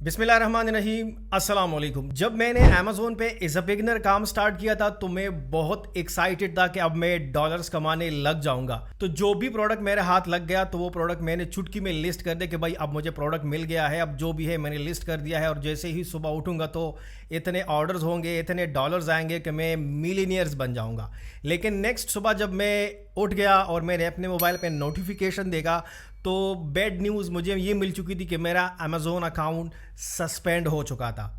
बिस्मिल्लाहिर्रहमानिर्रहीम, अस्सलाम वालेकुम। जब मैंने अमेज़ोन पे एज अ बिगनर काम स्टार्ट किया था तो मैं बहुत एक्साइटेड था कि अब मैं डॉलर्स कमाने लग जाऊंगा। तो जो भी प्रोडक्ट मेरे हाथ लग गया तो वो प्रोडक्ट मैंने चुटकी में लिस्ट कर दिया कि भाई अब मुझे प्रोडक्ट मिल गया है, अब जो भी है मैंने लिस्ट कर दिया है और जैसे ही सुबह उठूंगा तो इतने ऑर्डर्स होंगे, इतने डॉलर्स आएंगे कि मैं मिलीनियर्स बन जाऊंगा। लेकिन नेक्स्ट सुबह जब मैं उठ गया और मैंने अपने मोबाइल पे नोटिफिकेशन देखा तो बैड न्यूज़ मुझे ये मिल चुकी थी कि मेरा अमेज़ोन अकाउंट सस्पेंड हो चुका था।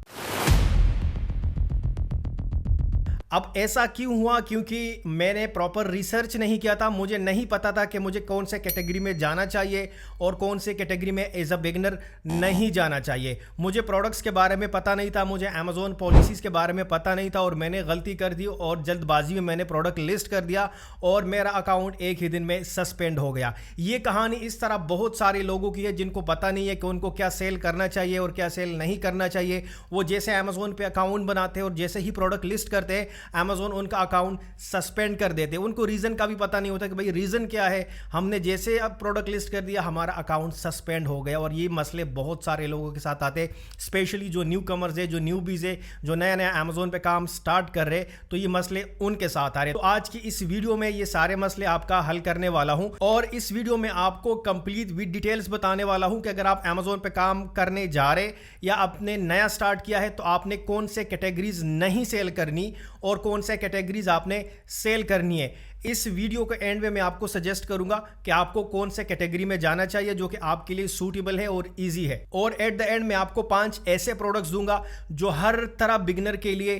अब ऐसा क्यों हुआ? क्योंकि मैंने प्रॉपर रिसर्च नहीं किया था, मुझे नहीं पता था कि मुझे कौन से कैटेगरी में जाना चाहिए और कौन से कैटेगरी में एज अ बिगनर नहीं जाना चाहिए। मुझे प्रोडक्ट्स के बारे में पता नहीं था, मुझे अमेज़ोन पॉलिसीज़ के बारे में पता नहीं था और मैंने गलती कर दी और जल्दबाजी में मैंने प्रोडक्ट लिस्ट कर दिया और मेरा अकाउंट एक ही दिन में सस्पेंड हो गया। ये कहानी इस तरह बहुत सारे लोगों की है जिनको पता नहीं है कि उनको क्या सेल करना चाहिए और क्या सेल नहीं करना चाहिए। वो जैसे अमेज़ोन पे अकाउंट बनाते हैं और जैसे ही प्रोडक्ट लिस्ट करते हैं अमेज़ोन उनका अकाउंट सस्पेंड कर देते हैं। उनको रीज़न का भी पता नहीं होता कि भाई रीज़न क्या है। हमने जैसे अब प्रोडक्ट लिस्ट कर दिया हमारा अकाउंट सस्पेंड हो गया। और ये मसले बहुत सारे लोगों के साथ आते हैं, स्पेशली जो न्यू कमर्स है, जो न्यूबीज़ है, जो नया नया अमेज़ोन पे काम स्टार्ट कर रहे हैं, तो ये मसले उनके साथ आ रहे हैं। तो आज की इस वीडियो में ये सारे मसले आपका हल करने वाला हूं और इस वीडियो में आपको कंप्लीट विद डिटेल्स बताने वाला हूं कि अगर आप अमेज़ोन पे काम करने जा रहे या आपने नया स्टार्ट किया है तो आपने कौन से कैटेगरीज नहीं सेल करनी और कौन से कैटेगरीज आपने सेल करनी है। इस वीडियो के एंड में मैं आपको सजेस्ट करूंगा कि आपको कौन से कैटेगरी में जाना चाहिए जो कि आपके लिए सूटेबल है और इजी है। और एट द एंड मैं आपको 5 ऐसे प्रोडक्ट्स दूंगा जो हर तरह बिगनर के लिए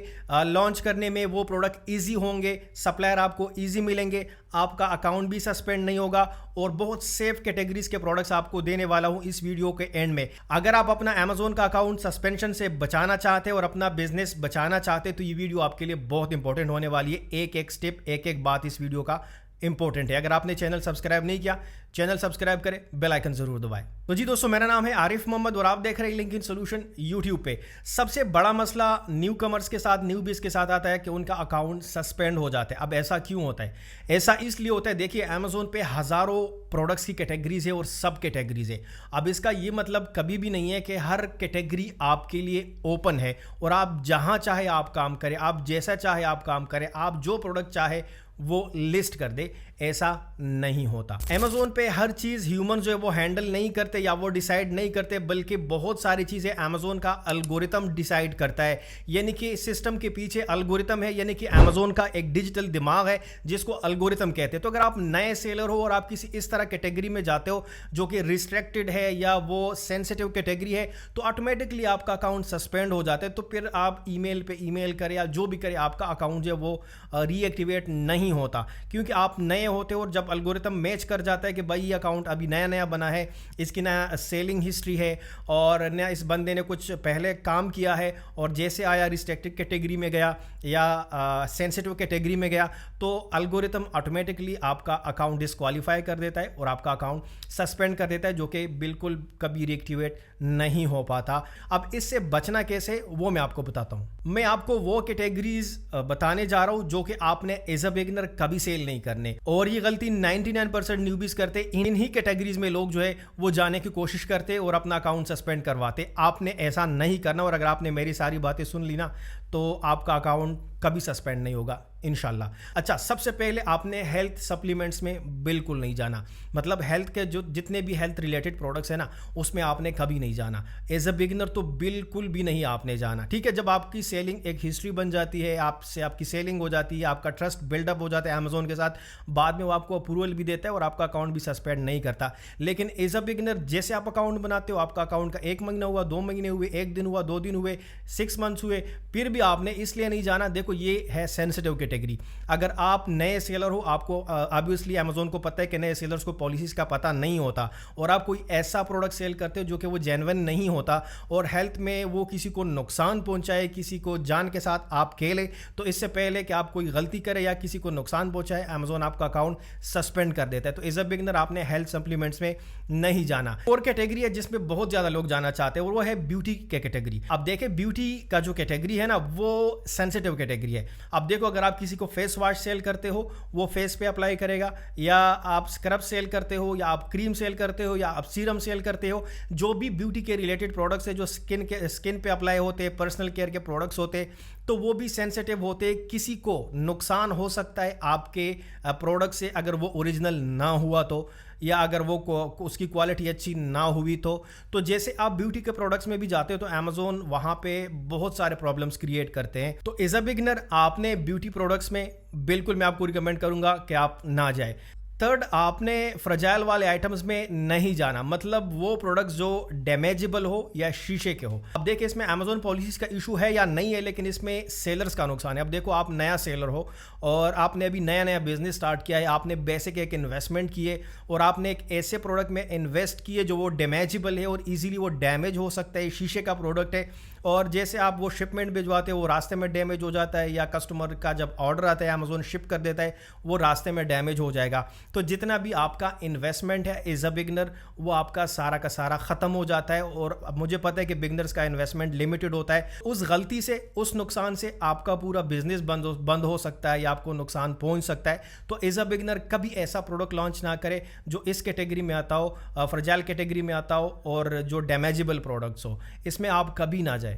लॉन्च करने में वो प्रोडक्ट इजी होंगे, सप्लायर आपको इजी मिलेंगे, आपका अकाउंट भी सस्पेंड नहीं होगा और बहुत सेफ कैटेगरीज के प्रोडक्ट्स आपको देने वाला हूं इस वीडियो के एंड में। अगर आप अपना अमेज़ोन का अकाउंट सस्पेंशन से बचाना चाहते हैं और अपना बिजनेस बचाना चाहते हैं तो ये वीडियो आपके लिए बहुत इंपॉर्टेंट होने वाली है। एक एक स्टेप, एक एक बात इस वीडियो का इंपॉर्टेंट है। अगर आपने चैनल सब्सक्राइब नहीं किया, चैनल सब्सक्राइब करें, बेल आइकन जरूर दबाएं। तो जी दोस्तों, मेरा नाम है आरिफ मोहम्मद और आप देख रहे हैं लिंक्डइन सॉल्यूशन यूट्यूब पे। सबसे बड़ा मसला न्यू कमर्स के साथ, न्यूबीज के साथ आता है कि उनका अकाउंट सस्पेंड हो जाता है। अब ऐसा क्यों होता है? ऐसा इसलिए होता है, देखिए अमेज़ोन पे हज़ारों प्रोडक्ट्स की कैटेगरीज है और सब कैटेगरीज है। अब इसका ये मतलब कभी भी नहीं है कि हर कैटेगरी आपके लिए ओपन है और आप जहाँ चाहे आप काम करें, आप जैसा चाहे आप काम करें, आप जो प्रोडक्ट चाहे वो लिस्ट कर दे। ऐसा नहीं होता। अमेज़ोन पे हर चीज़ ह्यूमन जो है वो हैंडल नहीं करते या वो डिसाइड नहीं करते, बल्कि बहुत सारी चीज़ें अमेज़ोन का एल्गोरिथम डिसाइड करता है। यानी कि सिस्टम के पीछे एल्गोरिथम है, यानी कि अमेज़ोन का एक डिजिटल दिमाग है जिसको एल्गोरिथम कहते हैं। तो अगर आप नए सेलर हो और आप किसी इस तरह कैटेगरी में जाते हो जो कि रिस्ट्रिक्टेड है या वो सेंसिटिव कैटेगरी है तो ऑटोमेटिकली आपका अकाउंट सस्पेंड हो जाता है। तो फिर आप ईमेल पे ईमेल करें या जो भी करें, आपका अकाउंट जो है वो रीएक्टिवेट नहीं होता क्योंकि आप नए होते हो। और जब एल्गोरिथम मैच कर जाता है कि भाई ये अकाउंट अभी नया नया बना है, इसकी नया सेलिंग हिस्ट्री है और नया इस बंदे ने कुछ पहले काम किया है और जैसे आया रिस्ट्रिक्टेड कैटेगरी में गया या सेंसिटिव कैटेगरी में गया तो एल्गोरिथम ऑटोमेटिकली आपका अकाउंट डिस्क्वालीफाई कर देता है और आपका अकाउंट सस्पेंड कर देता है, जो कि बिल्कुल कभी रिएक्टिवेट नहीं हो पाता। अब इससे बचना कैसे वो मैं आपको बताता हूं। मैं आपको वो कैटेगरीज बताने जा रहा हूं जो कि आपने एज अ बिगिनर कभी सेल नहीं करने। और ये गलती 99% न्यूबीज करते। इन्हीं कैटेगरीज में लोग जो है वो जाने की कोशिश करते और अपना अकाउंट सस्पेंड करवाते। आपने ऐसा नहीं करना और अगर आपने मेरी सारी बातें सुन ली ना तो आपका अकाउंट कभी सस्पेंड नहीं होगा इंशाल्लाह। अच्छा, सबसे पहले आपने हेल्थ सप्लीमेंट्स में बिल्कुल नहीं जाना। मतलब हेल्थ के जो जितने भी हेल्थ रिलेटेड प्रोडक्ट्स है ना उसमें आपने कभी नहीं जाना। एज अ बिगिनर तो बिल्कुल भी नहीं आपने जाना। ठीक है, जब आपकी सेलिंग एक हिस्ट्री बन जाती है, आपसे आपकी सेलिंग हो जाती है, आपका ट्रस्ट बिल्डअप हो जाता है अमेज़ोन के साथ, बाद में वो आपको अप्रूवल भी देता है और आपका अकाउंट भी सस्पेंड नहीं करता। लेकिन एज अ बिगिनर जैसे आप अकाउंट बनाते हो, आपका अकाउंट का 1 महीना हुआ, 2 महीने हुए, 1 दिन हुआ, 2 दिन हुए, 6 मंथ्स हुए, फिर भी आपने इसलिए नहीं जाना। देखो ये है सेंसिटिव कैटेगरी। अगर आप नए सेलर हो, आपको ऑब्वियसली अमेज़ोन को पता है कि नए सेलर्स को पॉलिसीज का पता नहीं होता और आप कोई ऐसा प्रोडक्ट सेल करते हो जो कि वो जेन्युइन नहीं होता और हेल्थ में वो किसी को नुकसान पहुंचाए, किसी को जान के साथ आप खेले, तो इससे पहले कि आप कोई गलती करें या किसी को नुकसान पहुंचाए अमेज़ोन आपका अकाउंट सस्पेंड कर देता है। तो एज अ बिगिनर आपने हेल्थ सप्लीमेंट्स में नहीं जाना। और कैटेगरी है जिसमें बहुत ज़्यादा लोग जाना चाहते हैं और वो है ब्यूटी के कैटेगरी। अब देखें ब्यूटी का जो कैटेगरी है ना वो सेंसिटिव कैटेगरी है। अब देखो, अगर आप किसी को फेस वॉश सेल करते हो, वो फेस पे अप्लाई करेगा, या आप स्क्रब सेल करते हो, या आप क्रीम सेल करते हो, या आप सीरम सेल करते हो, जो भी ब्यूटी के रिलेटेड प्रोडक्ट्स है जो स्किन पे अप्लाई होते हैं, पर्सनल केयर के प्रोडक्ट्स होते हैं, तो वो भी सेंसिटिव होते हैं। किसी को नुकसान हो सकता है आपके प्रोडक्ट से अगर वो ओरिजिनल ना हुआ तो, या अगर वो उसकी क्वालिटी अच्छी ना हुई तो जैसे आप ब्यूटी के प्रोडक्ट्स में भी जाते हो तो अमेजोन वहाँ पे बहुत सारे प्रॉब्लम्स क्रिएट करते हैं। तो एज अ बिगिनर आपने ब्यूटी प्रोडक्ट्स में बिल्कुल मैं आपको रिकमेंड करूँगा कि आप ना जाए। थर्ड, आपने फ्रजाइल वाले आइटम्स में नहीं जाना, मतलब वो प्रोडक्ट्स जो डैमेजेबल हो या शीशे के हो। अब देखिए इसमें अमेजोन पॉलिसीज का इशू है या नहीं है, लेकिन इसमें सेलर्स का नुकसान है। अब देखो आप नया सेलर हो और आपने अभी नया नया बिजनेस स्टार्ट किया है, आपने बेसिक एक इन्वेस्टमेंट किए और आपने एक ऐसे प्रोडक्ट में इन्वेस्ट किए जो वो डैमेजेबल है और ईजिली वो डैमेज हो सकता है, शीशे का प्रोडक्ट है, और जैसे आप वो शिपमेंट भिजवाते हो वो रास्ते में डैमेज हो जाता है, या कस्टमर का जब ऑर्डर आता है अमेजोन शिप कर देता है वो रास्ते में डैमेज हो जाएगा। तो जितना भी आपका इन्वेस्टमेंट है एज अ बिगनर वो आपका सारा का सारा ख़त्म हो जाता है। और अब मुझे पता है कि बिगनर्स का इन्वेस्टमेंट लिमिटेड होता है, उस गलती से उस नुकसान से आपका पूरा बिजनेस बंद हो सकता है या आपको नुकसान पहुंच सकता है। तो एज अ बिगनर कभी ऐसा प्रोडक्ट लॉन्च ना करें जो इस कैटेगरी में आता हो, फ्रजाइल कैटेगरी में आता हो और जो डैमेजेबल प्रोडक्ट्स हो, इसमें आप कभी ना जाए।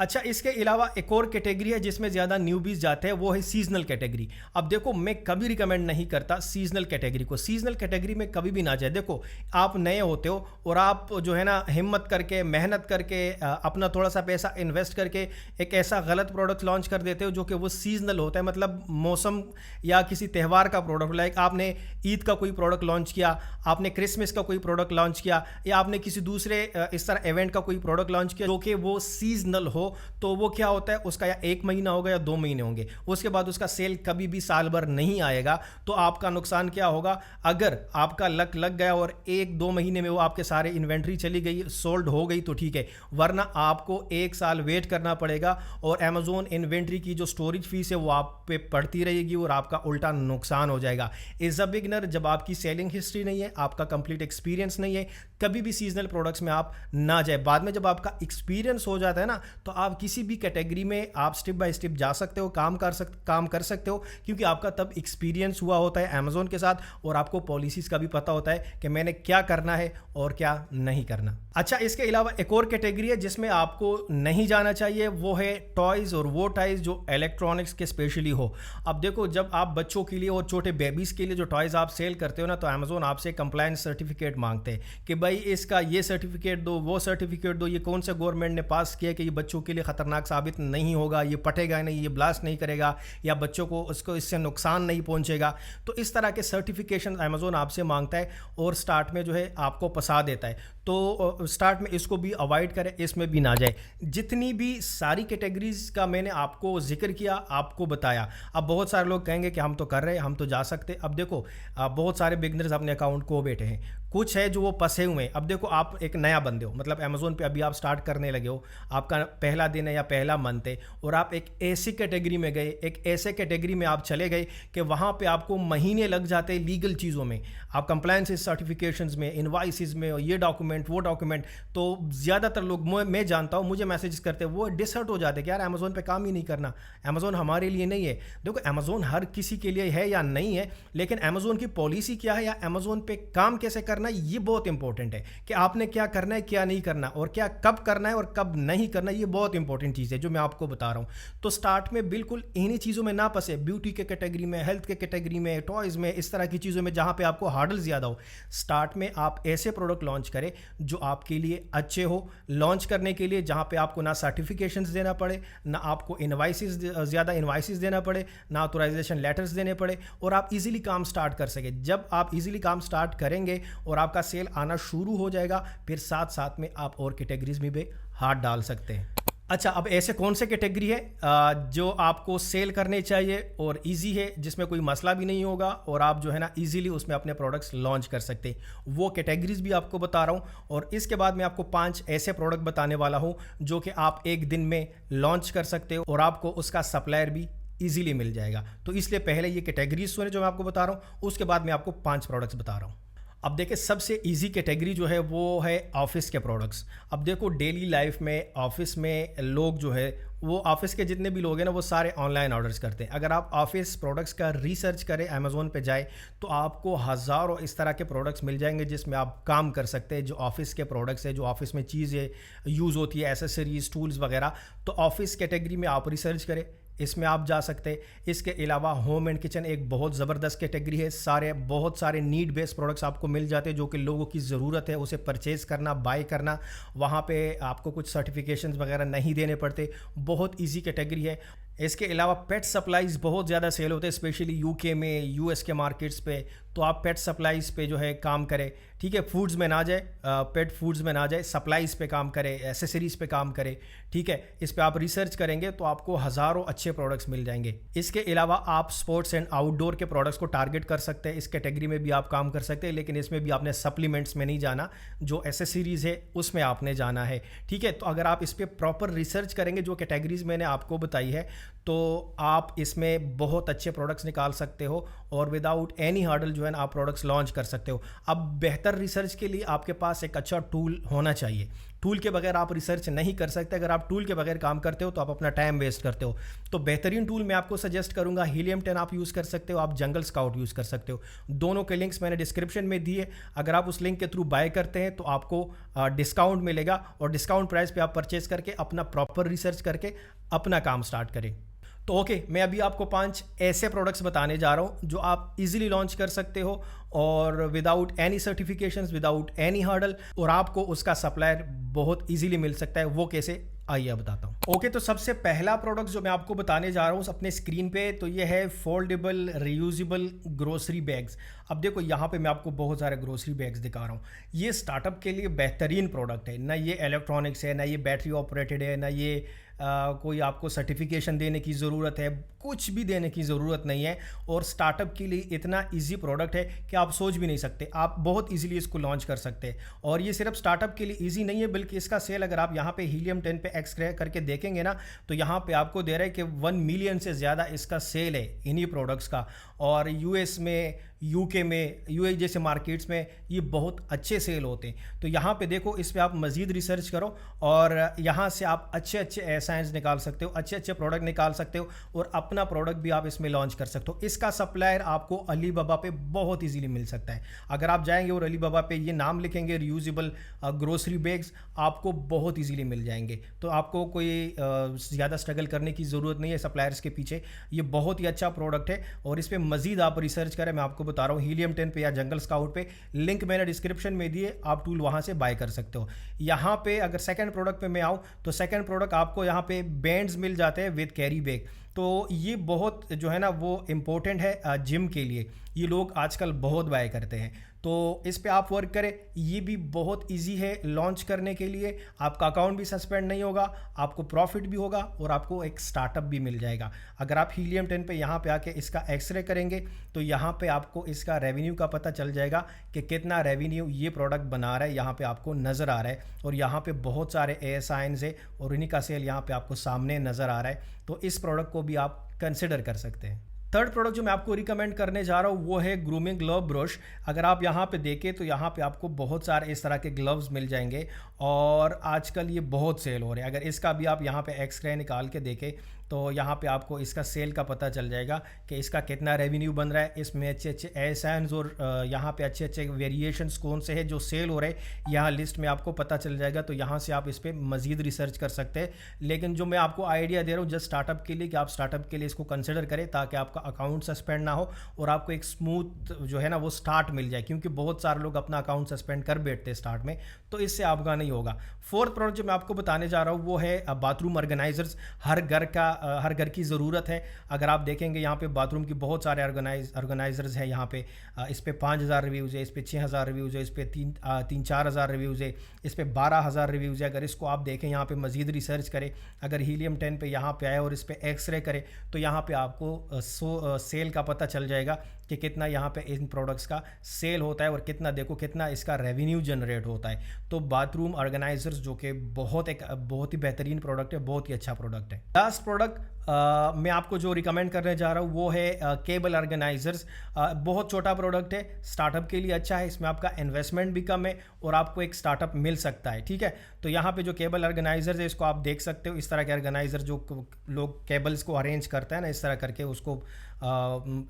अच्छा, इसके अलावा एक और कैटेगरी है जिसमें ज़्यादा न्यूबीज जाते हैं, वो है सीजनल कैटेगरी। अब देखो मैं कभी रिकमेंड नहीं करता सीजनल कैटेगरी को, सीजनल कैटेगरी में कभी भी ना जाए। देखो आप नए होते हो और आप जो है ना हिम्मत करके मेहनत करके अपना थोड़ा सा पैसा इन्वेस्ट करके एक ऐसा गलत प्रोडक्ट लॉन्च कर देते हो जो कि वो सीजनल होता है, मतलब मौसम या किसी त्यौहार का प्रोडक्ट। लाइक आपने ईद का कोई प्रोडक्ट लॉन्च किया, आपने क्रिसमस का कोई प्रोडक्ट लॉन्च किया, या आपने किसी दूसरे इस तरह इवेंट का कोई प्रोडक्ट लॉन्च किया जो कि वो सीजनल हो, तो वो क्या होता है उसका या 1 महीना होगा या 2 महीने होंगे, उसके बाद उसका सेल कभी भी साल भर नहीं आएगा। तो आपका नुकसान क्या होगा, अगर आपका लक लग गया और 1-2 महीने में वो आपके सारे इन्वेंट्री चली गई, सोल्ड हो गई तो ठीक है, वरना आपको 1 साल वेट करना पड़ेगा और अमेजोन इन्वेंट्री की जो स्टोरेज फीस है वो आप पे पड़ती रहेगी और आपका उल्टा नुकसान हो जाएगा। एज अ बिगनर जब आपकी सेलिंग हिस्ट्री नहीं है, आपका कंप्लीट एक्सपीरियंस नहीं है, कभी भी सीजनल प्रोडक्ट्स में आप ना जाए। बाद में जब आपका एक्सपीरियंस हो जाता है ना, तो आप किसी भी कैटेगरी में आप स्टेप बाय स्टेप जा सकते हो, काम कर सकते हो, क्योंकि आपका तब एक्सपीरियंस हुआ होता है अमेजोन के साथ और आपको पॉलिसीज का भी पता होता है कि मैंने क्या करना है और क्या नहीं करना। अच्छा, इसके अलावा एक और कैटेगरी है जिसमें आपको नहीं जाना चाहिए, वो है टॉयज, और वो टॉयज जो इलेक्ट्रॉनिक्स के स्पेशली हो। अब देखो जब आप बच्चों के लिए और छोटे बेबीज के लिए जो टॉयज आप सेल करते हो ना, तो अमेजोन आपसे कंप्लायंस सर्टिफिकेट मांगते हैं कि भाई इसका ये सर्टिफिकेट दो, वो सर्टिफिकेट दो, ये कौन से गवर्नमेंट ने पास किया कि ये बच्चों के लिए खतरनाक साबित नहीं होगा, ये पटेगा नहीं, ये ब्लास्ट नहीं करेगा, या बच्चों को उसको इससे नुकसान नहीं पहुंचेगा। तो इस तरह के सर्टिफिकेशन अमेजोन आपसे मांगता है और स्टार्ट में जो है आपको फंसा देता है। तो स्टार्ट में इसको भी अवॉइड करें, इसमें भी ना जाए। जितनी भी सारी कैटेगरीज का मैंने आपको जिक्र किया, आपको बताया। अब बहुत सारे लोग कहेंगे कि हम तो कर रहे हैं, हम तो जा सकते। अब देखो बहुत सारे बिगनर्स अपने अकाउंट को बैठे हैं, कुछ है जो वो फंसे हुए हैं। अब देखो आप एक नया बंदे हो, मतलब अमेजोन पे अभी आप स्टार्ट करने लगे हो, आपका पहला दिन है या पहला मंथ है, और आप एक ऐसी कैटेगरी में गए, एक ऐसे कैटेगरी में आप चले गए कि वहाँ पे आपको महीने लग जाते हैं लीगल चीज़ों में, आप कंप्लायंस सर्टिफिकेशंस में, इनवाइसेस में, और ये डॉक्यूमेंट वो डॉक्यूमेंट। तो ज़्यादातर लोग मैं जानता हूँ, मुझे मैसेज करते हैं, वो डिसर्ट हो जाते हैं कि यार अमेजोन पे काम ही नहीं करना, अमेजोन हमारे लिए नहीं है। देखो अमेजोन हर किसी के लिए है या नहीं है, लेकिन अमेजोन की पॉलिसी क्या है या अमेजोन पे काम कैसे करना, ये बहुत इंपॉर्टेंट है कि आपने क्या करना है, क्या नहीं करना, और क्या कब करना है और कब नहीं करना। ये बहुत इंपॉर्टेंट चीज़ है जो मैं आपको बता रहा हूँ। तो स्टार्ट में बिल्कुल इन्हीं चीज़ों में ना फंसे, ब्यूटी के कैटेगरी में, हेल्थ के कैटेगरी में, टॉयज़ में, इस तरह की चीज़ों में जहाँ पे आपको हार्डल ज़्यादा हो। स्टार्ट में आप ऐसे प्रोडक्ट लॉन्च करें जो आपके लिए अच्छे हो, लॉन्च करने के लिए जहाँ पे आपको ना सर्टिफिकेशंस देना पड़े, ना आपको इनवाइसेस ज़्यादा इनवाइसेस देना पड़े, ना ऑथराइजेशन लेटर्स देने पड़े, और आप इजीली काम स्टार्ट कर सके। जब आप इजीली काम स्टार्ट करेंगे और आपका सेल आना शुरू हो जाएगा, फिर साथ साथ में आप और कैटेगरीज में भी हाथ डाल सकते हैं। अच्छा, अब ऐसे कौन से कैटेगरी है जो आपको सेल करने चाहिए और इजी है, जिसमें कोई मसला भी नहीं होगा और आप जो है ना इजीली उसमें अपने प्रोडक्ट्स लॉन्च कर सकते हैं, वो कैटेगरीज भी आपको बता रहा हूँ। और इसके बाद मैं आपको 5 ऐसे प्रोडक्ट बताने वाला हूँ जो कि आप एक दिन में लॉन्च कर सकते हो और आपको उसका सप्लायर भी ईजिली मिल जाएगा। तो इसलिए पहले ये कैटेगरीज सुने जो मैं आपको बता रहा हूँ, उसके बाद मैं आपको 5 प्रोडक्ट्स बता रहा हूँ। अब देखिए सबसे इजी कैटेगरी जो है वो है ऑफिस के प्रोडक्ट्स। अब देखो डेली लाइफ में ऑफिस में लोग जो है वो ऑफिस के जितने भी लोग हैं ना वो सारे ऑनलाइन ऑर्डर्स करते हैं। अगर आप ऑफिस प्रोडक्ट्स का रिसर्च करें अमेज़ोन पे जाए तो आपको हज़ारों इस तरह के प्रोडक्ट्स मिल जाएंगे जिसमें आप काम कर सकते हैं। जो ऑफिस के प्रोडक्ट्स है, जो ऑफिस में चीज़ें यूज़ होती है, एसेसरीज, टूल्स वगैरह, तो ऑफिस कैटेगरी में आप रिसर्च करें, इसमें आप जा सकते हैं। इसके अलावा होम एंड किचन एक बहुत ज़बरदस्त कैटेगरी है। बहुत सारे नीड बेस्ड प्रोडक्ट्स आपको मिल जाते हैं जो कि लोगों की ज़रूरत है उसे परचेज़ करना, बाय करना। वहाँ पे आपको कुछ सर्टिफिकेशंस वगैरह नहीं देने पड़ते। बहुत इजी कैटेगरी है। इसके अलावा पेट सप्लाईज़ बहुत ज़्यादा सेल होते हैं, स्पेशली यूके में, यूएस के मार्केट्स पे। तो आप पेट सप्लाईज़ पे जो है काम करें, ठीक है। फूड्स में ना जाए, पेट फूड्स में ना जाए, सप्लाईज़ पे काम करें, एसेसरीज़ पे काम करें, ठीक है। इस पे आप रिसर्च करेंगे तो आपको हज़ारों अच्छे प्रोडक्ट्स मिल जाएंगे। इसके अलावा आप स्पोर्ट्स एंड आउटडोर के प्रोडक्ट्स को टारगेट कर सकते हैं। इस कैटेगरी में भी आप काम कर सकते हैं, लेकिन इसमें भी आपने सप्लीमेंट्स में नहीं जाना, जो एसेसरीज़ है उसमें आपने जाना है, ठीक है। तो अगर आप इस पर प्रॉपर रिसर्च करेंगे, जो कैटेगरीज मैंने आपको बताई है, तो आप इसमें बहुत अच्छे प्रोडक्ट्स निकाल सकते हो और विदाउट एनी हर्डल जो है ना आप प्रोडक्ट्स लॉन्च कर सकते हो। अब बेहतर रिसर्च के लिए आपके पास एक अच्छा टूल होना चाहिए। टूल के बगैर आप रिसर्च नहीं कर सकते। अगर आप टूल के बगैर काम करते हो तो आप अपना टाइम वेस्ट करते हो। तो बेहतरीन टूल मैं आपको सजेस्ट करूंगा, हीलियम 10 आप यूज़ कर सकते हो, आप जंगल स्काउट यूज़ कर सकते हो। दोनों के लिंक्स मैंने डिस्क्रिप्शन में दिए। अगर आप उस लिंक के थ्रू बाय करते हैं तो आपको डिस्काउंट मिलेगा और डिस्काउंट प्राइस पे आप परचेज करके अपना प्रॉपर रिसर्च करके अपना काम स्टार्ट करें। तो ओके, मैं अभी आपको 5 ऐसे प्रोडक्ट्स बताने जा रहा हूँ जो आप इजीली लॉन्च कर सकते हो और without any certifications, without any hurdle, और आपको उसका सप्लायर बहुत इजीली मिल सकता है। वो कैसे, आइए बताता हूँ। ओके, तो सबसे पहला प्रोडक्ट जो मैं आपको बताने जा रहा हूँ अपने स्क्रीन पे, तो ये है फोल्डेबल रीयूजेबल ग्रोसरी बैग्स। अब देखो यहाँ पे मैं आपको बहुत सारे ग्रोसरी बैग्स दिखा रहा हूँ। ये स्टार्टअप के लिए बेहतरीन प्रोडक्ट है। ना ये इलेक्ट्रॉनिक्स है, ना ये बैटरी ऑपरेटेड है, ना ये कोई आपको सर्टिफिकेशन देने की ज़रूरत है, कुछ भी देने की ज़रूरत नहीं है। और स्टार्टअप के लिए इतना इजी प्रोडक्ट है कि आप सोच भी नहीं सकते। आप बहुत इजीली इसको लॉन्च कर सकते हैं। और ये सिर्फ स्टार्टअप के लिए इजी नहीं है, बल्कि इसका सेल अगर आप यहाँ पे हीलियम 10 पे एक्सरे करके देखेंगे ना, तो यहाँ पे आपको दे रहा है कि 1 मिलियन से ज़्यादा इसका सेल है इन्हीं प्रोडक्ट्स का। और यूएस में, यूके में, यूएई जैसे मार्केट्स में ये बहुत अच्छे सेल होते हैं। तो यहाँ पे देखो, इस पे आप मज़ीद रिसर्च करो और यहाँ से आप अच्छे अच्छे एसाइंस निकाल सकते हो, अच्छे अच्छे प्रोडक्ट निकाल सकते हो और अपना प्रोडक्ट भी आप इसमें लॉन्च कर सकते हो। इसका सप्लायर आपको अलीबाबा पे बहुत इजीली मिल सकता है। अगर आप जाएंगे और अलीबाबा पे ये नाम लिखेंगे रीयूजेबल ग्रोसरी बैग्स, आपको बहुत इजीली मिल जाएंगे। तो आपको कोई ज़्यादा स्ट्रगल करने की ज़रूरत नहीं है सप्लायर्स के पीछे। ये बहुत ही अच्छा प्रोडक्ट है और इस पर मज़ीद आप रिसर्च करें। मैं आपको बता रहा हूँ, हीलियम 10 पे या जंगल स्काउट पे, लिंक मैंने डिस्क्रिप्शन में दिए, आप टूल वहाँ से बाय कर सकते हो। यहाँ पे अगर सेकंड प्रोडक्ट पे मैं आऊँ तो सेकंड प्रोडक्ट आपको यहाँ पे बैंड्स मिल जाते हैं विद कैरी बैग। तो ये बहुत जो है ना वो इम्पोर्टेंट है जिम के लिए। ये लोग आजकल बहुत बाय करते हैं, तो इस पे आप वर्क करें। ये भी बहुत इजी है लॉन्च करने के लिए। आपका अकाउंट भी सस्पेंड नहीं होगा, आपको प्रॉफिट भी होगा और आपको एक स्टार्टअप भी मिल जाएगा। अगर आप हीलियम 10 पे यहाँ पे आके इसका एक्सरे करेंगे तो यहाँ पे आपको इसका रेवेन्यू का पता चल जाएगा कि कितना रेवेन्यू ये प्रोडक्ट बना रहा है। यहाँ पे आपको नज़र आ रहा है और यहाँ पे बहुत सारे एएसआईन्स है और इन्हीं का सेल यहाँ पे आपको सामने नज़र आ रहा है। तो इस प्रोडक्ट को भी आप कंसिडर कर सकते हैं। थर्ड प्रोडक्ट जो मैं आपको रिकमेंड करने जा रहा हूँ वो है ग्रूमिंग ग्लव ब्रश। अगर आप यहाँ पे देखें तो यहाँ पे आपको बहुत सारे इस तरह के ग्लव्स मिल जाएंगे और आजकल ये बहुत सेल हो रहे हैं। अगर इसका भी आप यहाँ पे एक्सरे निकाल के देखें तो यहाँ पे आपको इसका सेल का पता चल जाएगा कि इसका कितना रेवेन्यू बन रहा है। इसमें अच्छे अच्छे एसाइंस और यहाँ पे अच्छे अच्छे वेरिएशंस कौन से हैं जो सेल हो रहे हैं, यहाँ लिस्ट में आपको पता चल जाएगा। तो यहाँ से आप इस पर मज़ीद रिसर्च कर सकते हैं। लेकिन जो मैं आपको आइडिया दे रहा हूँ जस्ट स्टार्टअप के लिए, कि आप स्टार्टअप के लिए इसको कंसिडर करें ताकि आपका अकाउंट सस्पेंड ना हो और आपको एक स्मूथ जो है ना वो स्टार्ट मिल जाए, क्योंकि बहुत सारे लोग अपना अकाउंट सस्पेंड कर बैठते हैं स्टार्ट में, तो इससे आपका नहीं होगा। फोर्थ प्रोडक्ट जो मैं आपको बताने जा रहा हूँ वो है बाथरूम ऑर्गेनाइजर्स। हर घर की ज़रूरत है। अगर आप देखेंगे यहाँ पे बाथरूम की बहुत सारे ऑर्गेनाइजर्स हैं। यहाँ पे इस पे 5000 रिव्यूज़ है, इस पे 6000 रिव्यूज़ है, इस पे 3-4 हज़ार रिव्यूज़ है, इस पे 12,000 रिव्यूज़ है। अगर इसको आप देखें, यहाँ पे मज़ीद रिसर्च करें, अगर हीलियम 10 पे यहाँ पे आए और इस पे एक्सरे करें तो यहाँ पे आपको सेल का पता चल जाएगा कि कितना यहाँ पे इन प्रोडक्ट्स का सेल होता है और कितना देखो कितना इसका रेवेन्यू जनरेट होता है। तो बाथरूम ऑर्गेनाइजर्स जो कि बहुत ही बेहतरीन प्रोडक्ट है, बहुत ही अच्छा प्रोडक्ट है। लास्ट प्रोडक्ट मैं आपको जो रिकमेंड करने जा रहा हूँ वो है केबल ऑर्गेनाइजर्स। बहुत छोटा प्रोडक्ट है, स्टार्टअप के लिए अच्छा है, इसमें आपका इन्वेस्टमेंट भी कम है और आपको एक स्टार्टअप मिल सकता है। ठीक है, तो यहाँ पे जो केबल ऑर्गेनाइजर्स है इसको आप देख सकते हो। इस तरह के ऑर्गेनाइजर जो लोग केबल्स को अरेंज करते हैं ना, इस तरह करके उसको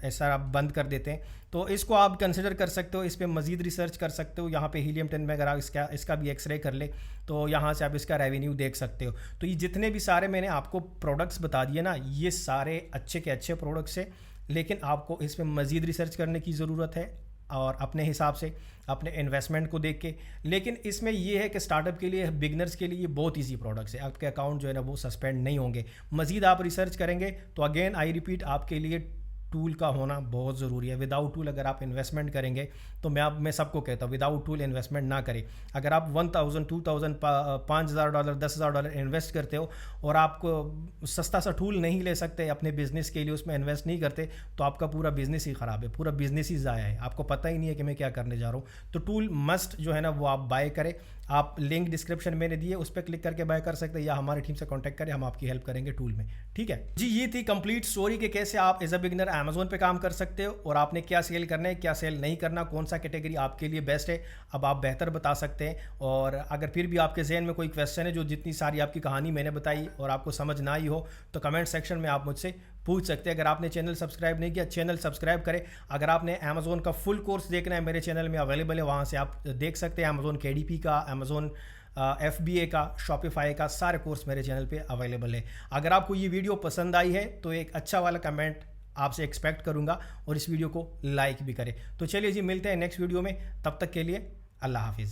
ऐसा बंद कर देते हैं, तो इसको आप कंसिडर कर सकते हो। इस पर मजीद रिसर्च कर सकते हो। यहाँ पे हीलियम 10 में अगर आप इसका भी एक्सरे कर ले तो यहाँ से आप इसका रेवेन्यू देख सकते हो। तो ये जितने भी सारे मैंने आपको प्रोडक्ट्स बता दिए ना, ये सारे अच्छे के अच्छे प्रोडक्ट्स हैं, लेकिन आपको इसमें मजीद रिसर्च करने की ज़रूरत है और अपने हिसाब से अपने इन्वेस्टमेंट को देख के। लेकिन इसमें ये है कि स्टार्टअप के लिए, बिगनर्स के लिए ये बहुत इजी प्रोडक्ट्स है। आपके अकाउंट जो है ना वो सस्पेंड नहीं होंगे। मजीद आप रिसर्च करेंगे तो अगेन आई रिपीट, आपके लिए टूल का होना बहुत ज़रूरी है। विदाउट टूल अगर आप इन्वेस्टमेंट करेंगे तो मैं सबको कहता हूँ विदाउट टूल इन्वेस्टमेंट ना करें। अगर आप 1000, 2000, $5000, $10,000 इन्वेस्ट करते हो और आपको सस्ता सा टूल नहीं ले सकते अपने बिजनेस के लिए, उसमें इन्वेस्ट नहीं करते, तो आपका पूरा बिजनेस ही ख़राब है, पूरा बिजनेस ही ज़ाया है। आपको पता ही नहीं है कि मैं क्या करने जा रहा हूँ। तो टूल मस्ट जो है ना वो आप बाय करें। आप लिंक डिस्क्रिप्शन मैंने दिए, उस पर क्लिक करके बाय कर सकते हैं या हमारी टीम से कांटेक्ट करें, हम आपकी हेल्प करेंगे टूल में। ठीक है जी, ये थी कंप्लीट स्टोरी कि कैसे आप एज अ बिगिनर अमेज़न पे काम कर सकते हो और आपने क्या सेल करना है, क्या सेल नहीं करना, कौन सा कैटेगरी आपके लिए बेस्ट है, अब आप बेहतर बता सकते हैं। और अगर फिर भी आपके जहन में कोई क्वेश्चन है, जो जितनी सारी आपकी कहानी मैंने बताई और आपको समझ ना आई हो, तो कमेंट सेक्शन में आप मुझसे पूछ सकते हैं। अगर आपने चैनल सब्सक्राइब नहीं किया, चैनल सब्सक्राइब करें। अगर आपने अमेज़न का फुल कोर्स देखना है, मेरे चैनल में अवेलेबल है, वहाँ से आप देख सकते हैं। अमेज़न KDP का, अमेज़न FBA का, शॉपिफाई का, सारे कोर्स मेरे चैनल पे अवेलेबल है। अगर आपको ये वीडियो पसंद आई है तो एक अच्छा वाला कमेंट आपसे एक्सपेक्ट करूँगा और इस वीडियो को लाइक भी करें। तो चलिए जी, मिलते हैं नेक्स्ट वीडियो में, तब तक के लिए अल्लाह हाफिज़।